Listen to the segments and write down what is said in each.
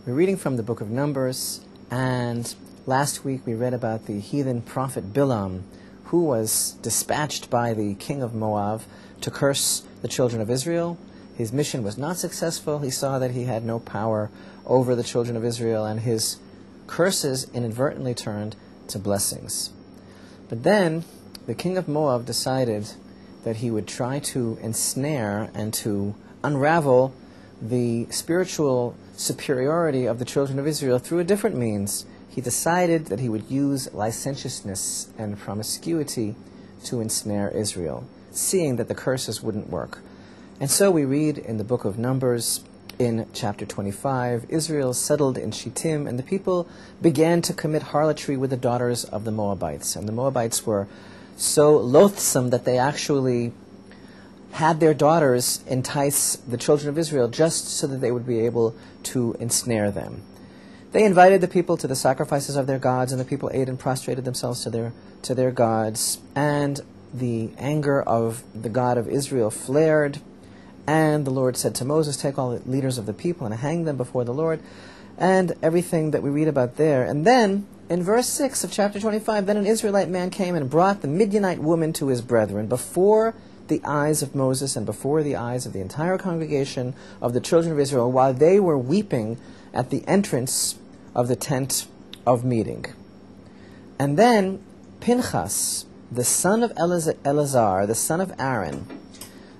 We're reading from the book of Numbers, and last week we read about the heathen prophet Bilam, who was dispatched by the king of Moab to curse the children of Israel. His mission was not successful. He saw that he had no power over the children of Israel, and his curses inadvertently turned to blessings. But then the king of Moab decided that he would try to ensnare and to unravel the spiritual superiority of the children of Israel through a different means. He decided that he would use licentiousness and promiscuity to ensnare Israel, seeing that the curses wouldn't work. And so we read in the book of Numbers, in chapter 25, Israel settled in Shittim, and the people began to commit harlotry with the daughters of the Moabites. And the Moabites were so loathsome that they actually had their daughters entice the children of Israel just so that they would be able to ensnare them. They invited the people to the sacrifices of their gods, and the people ate and prostrated themselves to their gods. And the anger of the God of Israel flared, and the Lord said to Moses, "Take all the leaders of the people and hang them before the Lord," and everything that we read about there. And then, in verse 6 of chapter 25, then an Israelite man came and brought the Midianite woman to his brethren before the eyes of Moses and before the eyes of the entire congregation of the children of Israel, while they were weeping at the entrance of the tent of meeting. And then Pinchas, the son of Eleazar, the son of Aaron,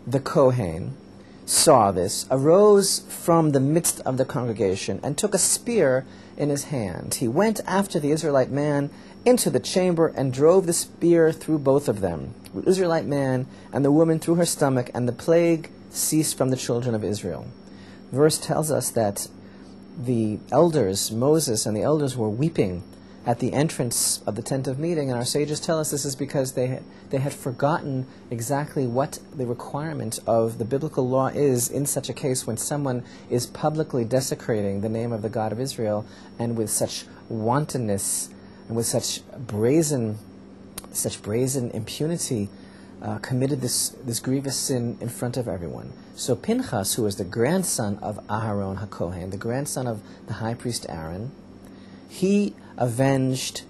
the Kohen, saw this, arose from the midst of the congregation, and took a spear in his hand. He went after the Israelite man into the chamber and drove the spear through both of them, the Israelite man and the woman through her stomach, and the plague ceased from the children of Israel. The verse tells us that the elders, Moses and the elders, were weeping at the entrance of the tent of meeting, and our sages tell us this is because they had forgotten exactly what the requirement of the biblical law is in such a case when someone is publicly desecrating the name of the God of Israel, and with such wantonness and with such brazen impunity committed this grievous sin in front of everyone. So Pinchas, who was the grandson of Aharon HaKohen, the grandson of the high priest Aaron, he avenged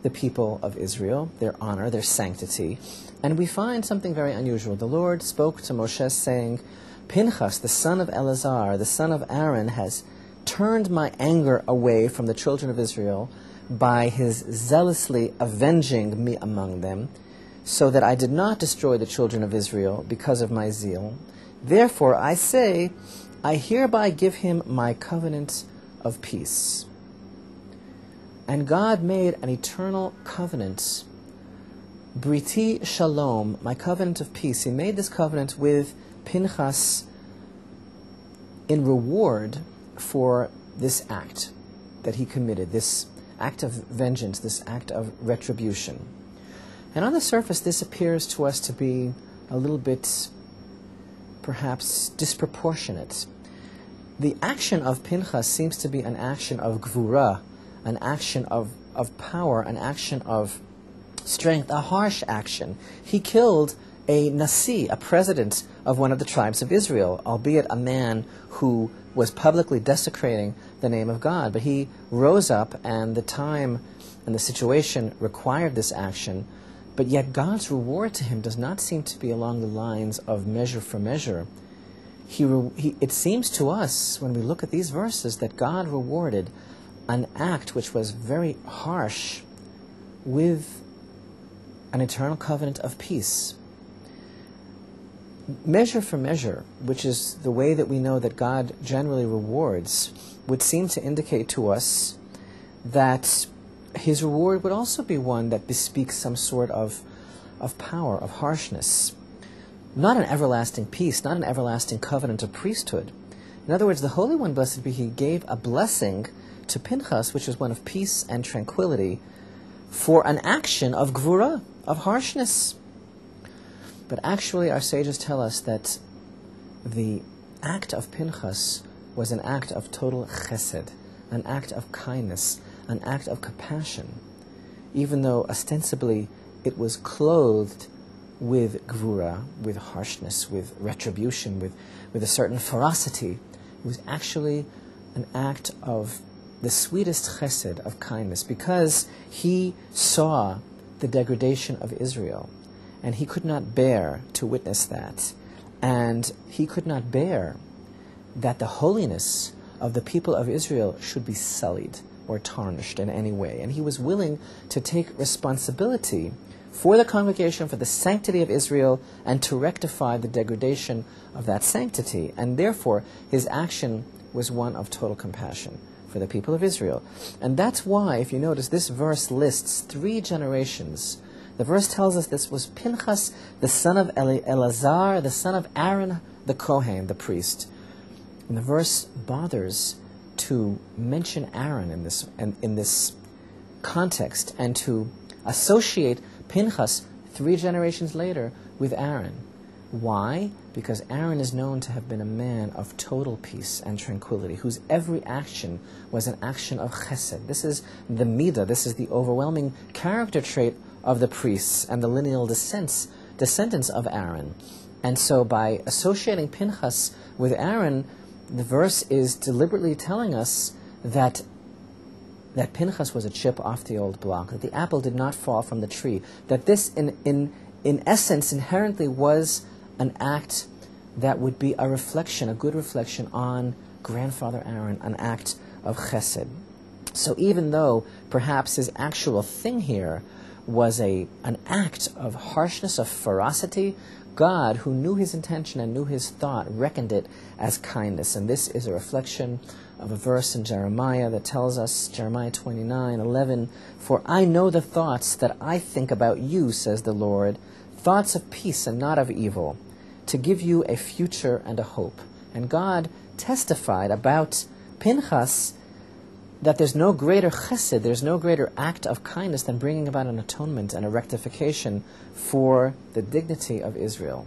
the people of Israel, their honor, their sanctity. And we find something very unusual. The Lord spoke to Moshe saying, "Pinchas, the son of Eleazar, the son of Aaron, has turned my anger away from the children of Israel by his zealously avenging me among them, so that I did not destroy the children of Israel because of my zeal. Therefore I say, I hereby give him my covenant of peace." And God made an eternal covenant, Briti Shalom, my covenant of peace. He made this covenant with Pinchas in reward for this act that he committed, this act of vengeance, this act of retribution. And on the surface, this appears to us to be a little bit, perhaps, disproportionate. The action of Pinchas seems to be an action of gvura, an action of power, an action of strength, a harsh action. He killed a nasi, a president of one of the tribes of Israel, albeit a man who was publicly desecrating the name of God. But he rose up, and the time and the situation required this action. But yet God's reward to him does not seem to be along the lines of measure for measure. It seems to us, when we look at these verses, that God rewarded an act which was very harsh with an eternal covenant of peace. Measure for measure, which is the way that we know that God generally rewards, would seem to indicate to us that his reward would also be one that bespeaks some sort of power, of harshness. Not an everlasting peace, not an everlasting covenant of priesthood. In other words, the Holy One, blessed be He, gave a blessing to Pinchas, which is one of peace and tranquility, for an action of gvura, of harshness. But actually, our sages tell us that the act of Pinchas was an act of total chesed, an act of kindness, an act of compassion, even though ostensibly it was clothed with gvura, with harshness, with retribution, with a certain ferocity. It was actually an act of the sweetest chesed, of kindness, because he saw the degradation of Israel, and he could not bear to witness that, and he could not bear that the holiness of the people of Israel should be sullied or tarnished in any way. And he was willing to take responsibility for the congregation, for the sanctity of Israel, and to rectify the degradation of that sanctity. And therefore, his action was one of total compassion for the people of Israel. And that's why, if you notice, this verse lists 3 generations. The verse tells us this was Pinchas, the son of Eleazar, the son of Aaron, the Kohen, the priest. And the verse bothers to mention Aaron in this context, and to associate Pinchas 3 generations later with Aaron. Why? Because Aaron is known to have been a man of total peace and tranquility, whose every action was an action of chesed. This is the midah, this is the overwhelming character trait of the priests and the lineal descendants of Aaron. And so by associating Pinchas with Aaron, the verse is deliberately telling us that Pinchas was a chip off the old block, that the apple did not fall from the tree, that this in essence inherently was an act that would be a reflection, a good reflection on grandfather Aaron, an act of chesed. So even though perhaps his actual thing here was an act of harshness, of ferocity, God, who knew his intention and knew his thought, reckoned it as kindness. And this is a reflection of a verse in Jeremiah that tells us, Jeremiah 29:11, "For I know the thoughts that I think about you, says the Lord, thoughts of peace and not of evil, to give you a future and a hope." And God testified about Pinchas that there's no greater chesed, there's no greater act of kindness than bringing about an atonement and a rectification for the dignity of Israel.